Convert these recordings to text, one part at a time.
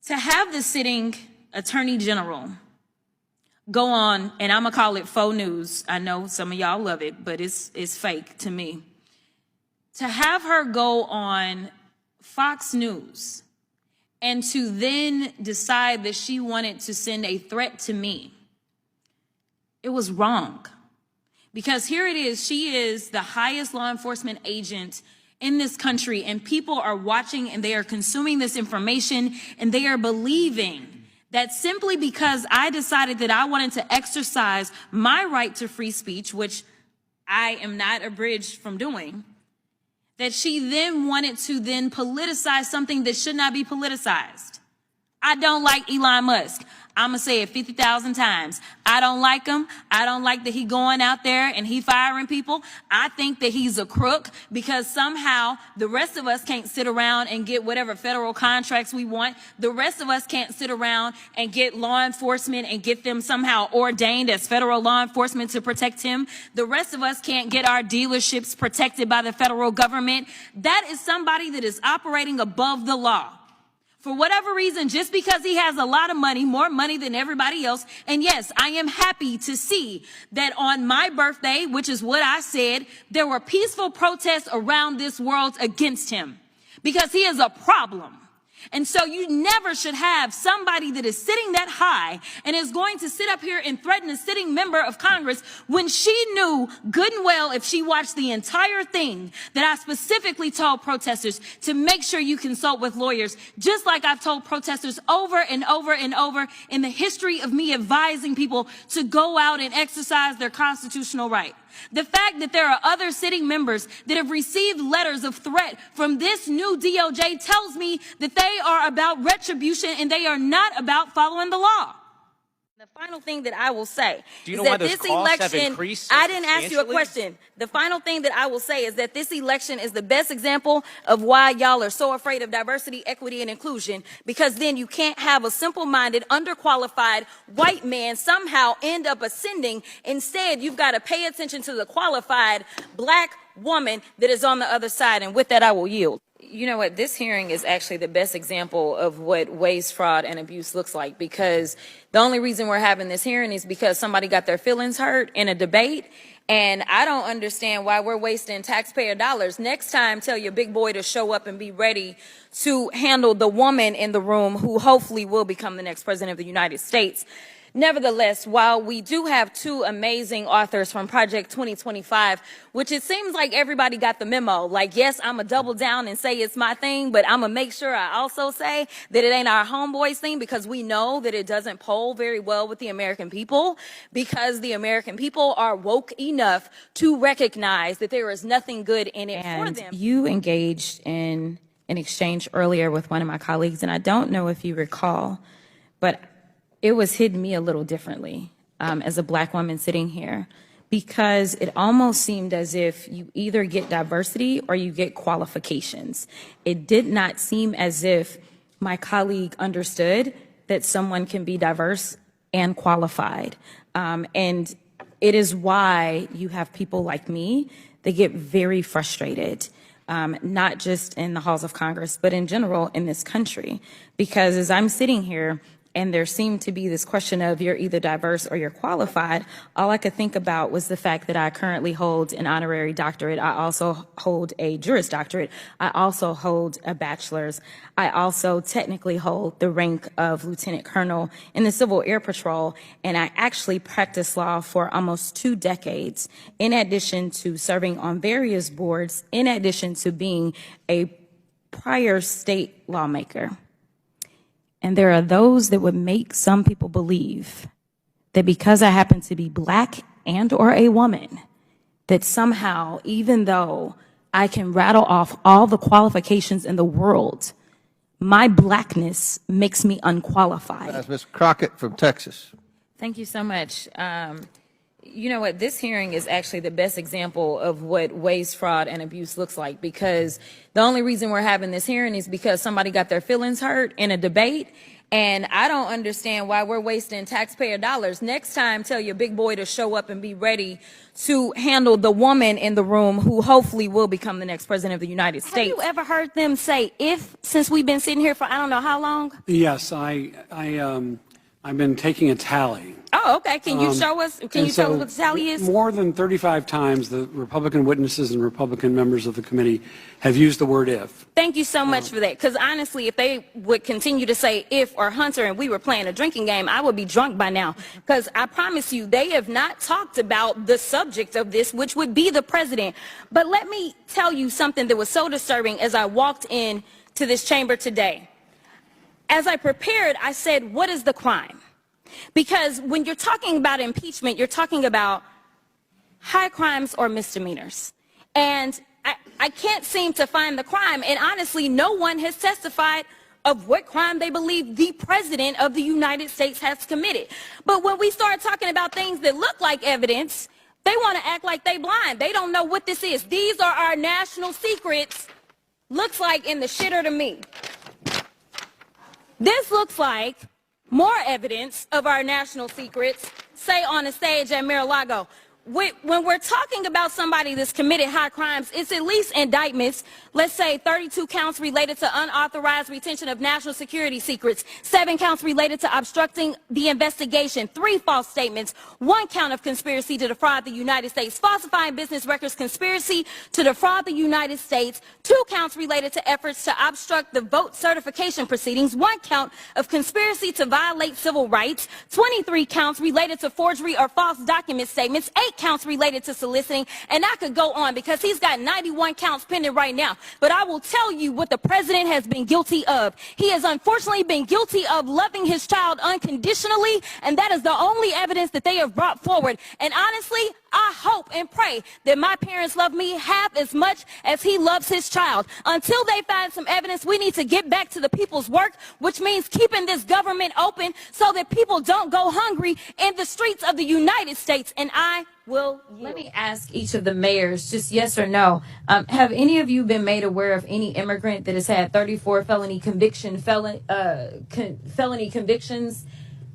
To have the sitting attorney general go on, and I'm gonna call it faux news. I know some of y'all love it, but it's fake to me. To have her go on Fox News and to then decide that she wanted to send a threat to me, it was wrong. Because here it is, she is the highest law enforcement agent in this country, and people are watching and they are consuming this information, and they are believing that simply because I decided that I wanted to exercise my right to free speech, which I am not abridged from doing, that she then wanted to then politicize something that should not be politicized. I don't like Elon Musk. I'm going to say it 50,000 times. I don't like him. I don't like that he going out there and he firing people. I think that he's a crook because somehow the rest of us can't sit around and get whatever federal contracts we want. The rest of us can't sit around and get law enforcement and get them somehow ordained as federal law enforcement to protect him. The rest of us can't get our dealerships protected by the federal government. That is somebody that is operating above the law. For whatever reason, just because he has a lot of money, more money than everybody else. And yes, I am happy to see that on my birthday, which is what I said, there were peaceful protests around this world against him because he is a problem. And so you never should have somebody that is sitting that high and is going to sit up here and threaten a sitting member of Congress when she knew good and well, if she watched the entire thing, that I specifically told protesters to make sure you consult with lawyers, just like I've told protesters over and over and over in the history of me advising people to go out and exercise their constitutional right. The fact that there are other sitting members that have received letters of threat from this new DOJ tells me that they are about retribution and they are not about following the law. The final thing that I will say is that this election, I didn't ask you a question. The final thing that I will say is that this election is the best example of why y'all are so afraid of diversity, equity, and inclusion, because then you can't have a simple-minded, underqualified white man somehow end up ascending. Instead, you've got to pay attention to the qualified black woman that is on the other side. And with that, I will yield. You know what? This hearing is actually the best example of what waste, fraud, and abuse looks like, because the only reason we're having this hearing is because somebody got their feelings hurt in a debate. And I don't understand why we're wasting taxpayer dollars. Next time, tell your big boy to show up and be ready to handle the woman in the room who hopefully will become the next president of the United States. Nevertheless, while we do have two amazing authors from Project 2025, which it seems like everybody got the memo, like, yes, I'm going to double down and say it's my thing, but I'm going to make sure I also say that it ain't our homeboys thing, because we know that it doesn't poll very well with the American people, because the American people are woke enough to recognize that there is nothing good in it for them. You engaged in an exchange earlier with one of my colleagues, and I don't know if you recall, but it was hitting me a little differently as a black woman sitting here, because it almost seemed as if you either get diversity or you get qualifications. It did not seem as if my colleague understood that someone can be diverse and qualified. And it is why you have people like me that get very frustrated, not just in the halls of Congress, but in general in this country. Because as I'm sitting here, and there seemed to be this question of you're either diverse or you're qualified, all I could think about was the fact that I currently hold an honorary doctorate. I also hold a Juris Doctorate. I also hold a bachelor's. I also technically hold the rank of Lieutenant Colonel in the Civil Air Patrol, and I actually practiced law for almost 2 decades, in addition to serving on various boards, in addition to being a prior state lawmaker. And there are those that would make some people believe that because I happen to be black and or a woman, that somehow, even though I can rattle off all the qualifications in the world, my blackness makes me unqualified. That's Ms. Crockett from Texas. Thank you so much. You know what? This hearing is actually the best example of what waste, fraud, and abuse looks like, because the only reason we're having this hearing is because somebody got their feelings hurt in a debate. And I don't understand why we're wasting taxpayer dollars. Next time, tell your big boy to show up and be ready to handle the woman in the room who hopefully will become the next president of the United States. Have you ever heard them say "if" since we've been sitting here for I don't know how long? Yes, I've been taking a tally. Oh, okay. Can you show us? Can you tell us what the tally is? More than 35 times, the Republican witnesses and Republican members of the committee have used the word "if." Thank you so much for that. Because honestly, if they would continue to say "if" or Hunter and we were playing a drinking game, I would be drunk by now. Because I promise you, they have not talked about the subject of this, which would be the president. But let me tell you something that was so disturbing as I walked in to this chamber today. As I prepared, I said, what is the crime? Because when you're talking about impeachment, you're talking about high crimes or misdemeanors. And I can't seem to find the crime. And honestly, no one has testified of what crime they believe the president of the United States has committed. But when we start talking about things that look like evidence, they want to act like they blind. They don't know what this is. These are our national secrets. Looks like in the shitter to me. This looks like more evidence of our national secrets, say on a stage at Mar-a-Lago. When we're talking about somebody that's committed high crimes, it's at least indictments. Let's say 32 counts related to unauthorized retention of national security secrets, 7 counts related to obstructing the investigation, 3 false statements, 1 count of conspiracy to defraud the United States, falsifying business records, conspiracy to defraud the United States, 2 counts related to efforts to obstruct the vote certification proceedings, 1 count of conspiracy to violate civil rights, 23 counts related to forgery or false document statements, 8 counts related to soliciting, and I could go on because he's got 91 counts pending right now. But I will tell you what the president has been guilty of. He has unfortunately been guilty of loving his child unconditionally, and that is the only evidence that they have brought forward. And honestly, I hope and pray that my parents love me half as much as he loves his child. Until they find some evidence, we need to get back to the people's work, which means keeping this government open so that people don't go hungry in the streets of the United States. And I will yield. Let me ask each of the mayors, just yes or no. Have any of you been made aware of any immigrant that has had 34 felony convictions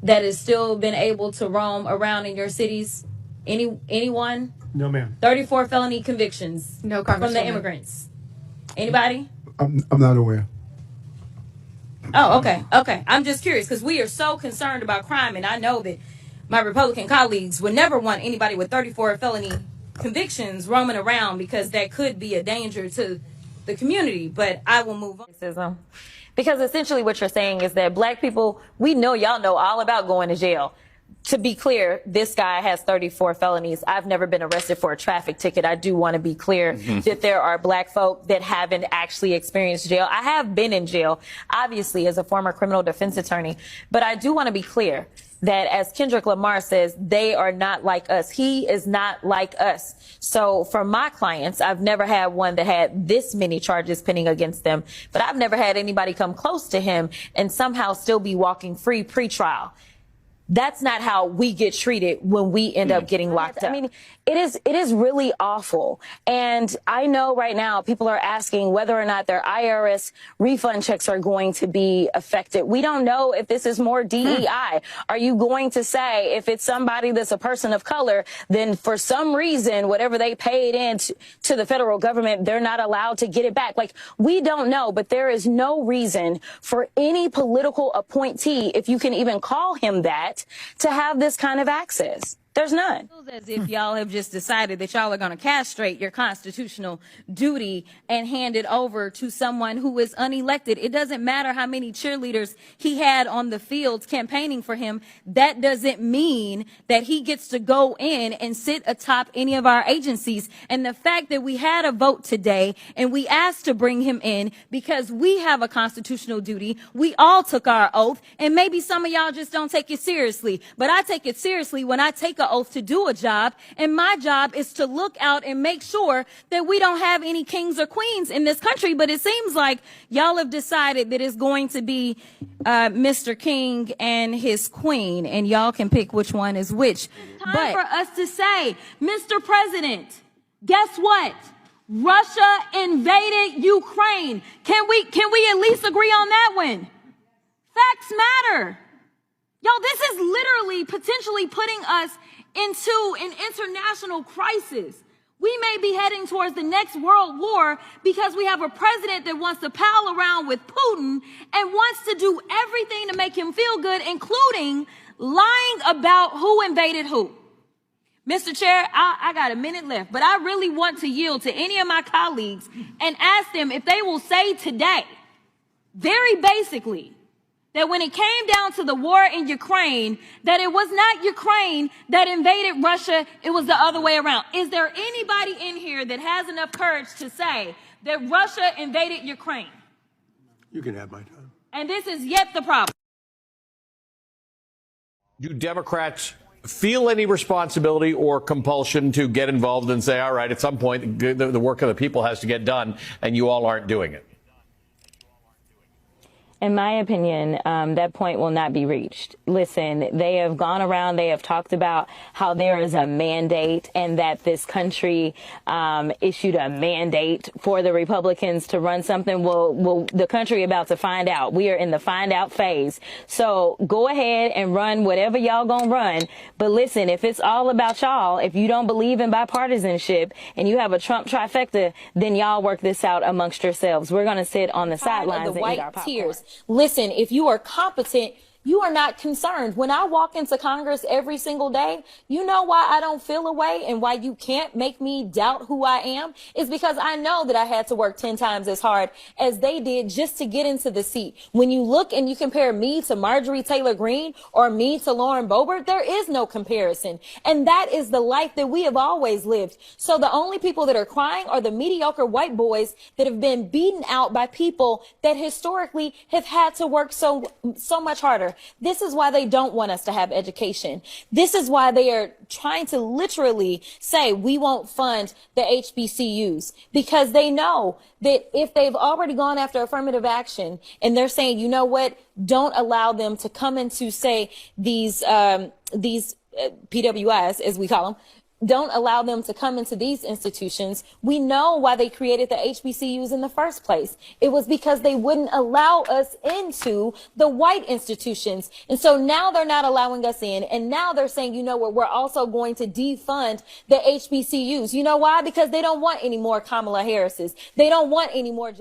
that has still been able to roam around in your cities? Anyone? No, ma'am. 34 felony convictions. No, from the Congresswoman. immigrants. Anybody? I'm not aware. Oh, okay. I'm just curious because we are so concerned about crime, and I know that my Republican colleagues would never want anybody with 34 felony convictions roaming around because that could be a danger to the community. But I will move on. Because essentially what you're saying is that black people, we know y'all know all about going to jail. To be clear, this guy has 34 felonies. I've never been arrested for a traffic ticket. I do want to be clear that there are black folk that haven't actually experienced jail. I have been in jail, obviously, as a former criminal defense attorney. But I do want to be clear that, as Kendrick Lamar says, they are not like us. He is not like us. So for my clients, I've never had one that had this many charges pending against them, but I've never had anybody come close to him and somehow still be walking free pre-trial. That's not how we get treated when we end up getting locked up. I mean, it is really awful. And I know right now people are asking whether or not their IRS refund checks are going to be affected. We don't know if this is more DEI. Are you going to say if it's somebody that's a person of color, then for some reason, whatever they paid in to the federal government, they're not allowed to get it back? Like, we don't know, but there is no reason for any political appointee, if you can even call him that, to have this kind of access. There's none. It feels as if y'all have just decided that y'all are going to castrate your constitutional duty and hand it over to someone who is unelected. It doesn't matter how many cheerleaders he had on the fields campaigning for him. That doesn't mean that he gets to go in and sit atop any of our agencies. And the fact that we had a vote today and we asked to bring him in because we have a constitutional duty. We all took our oath, and maybe some of y'all just don't take it seriously. But I take it seriously when I take an oath to do a job, and my job is to look out and make sure that we don't have any kings or queens in this country. But it seems like y'all have decided that it's going to be Mr. King and his queen, and y'all can pick which one is which. Time for us to say, Mr. President, guess what? Russia invaded Ukraine. Can we at least agree on that one? Facts matter. Y'all, this is literally potentially putting us into an international crisis. We may be heading towards the next world war because we have a president that wants to pal around with Putin and wants to do everything to make him feel good, including lying about who invaded who. Mr. Chair, I got a minute left, but I really want to yield to any of my colleagues and ask them if they will say today, very basically, that when it came down to the war in Ukraine, that it was not Ukraine that invaded Russia, it was the other way around. Is there anybody in here that has enough courage to say that Russia invaded Ukraine? You can have my time. And this is yet the problem. Do Democrats feel any responsibility or compulsion to get involved and say, all right, at some point, the work of the people has to get done, and you all aren't doing it? In my opinion, that point will not be reached. Listen, they have gone around, they have talked about how there is a mandate and that this country issued a mandate for the Republicans to run something. Well, the country about to find out. We are in the find out phase. So go ahead and run whatever y'all gonna run. But listen, if it's all about y'all, if you don't believe in bipartisanship and you have a Trump trifecta, then y'all work this out amongst yourselves. We're gonna sit on the sidelines and eat our popcorn. Listen, if you are competent, you are not concerned. When I walk into Congress every single day, you know why I don't feel away and why you can't make me doubt who I am is because I know that I had to work 10 times as hard as they did just to get into the seat. When you look and you compare me to Marjorie Taylor Greene or me to Lauren Boebert, there is no comparison. And that is the life that we have always lived. So the only people that are crying are the mediocre white boys that have been beaten out by people that historically have had to work so much harder. This is why they don't want us to have education. This is why they are trying to literally say we won't fund the HBCUs, because they know that if they've already gone after affirmative action and they're saying, you know what, don't allow them to come into, say, these PWIs, as we call them, don't allow them to come into these institutions. We know why they created the HBCUs in the first place. It was because they wouldn't allow us into the white institutions. And so now they're not allowing us in. And now they're saying, you know what, we're also going to defund the HBCUs. You know why? Because they don't want any more Kamala Harrises. They don't want any more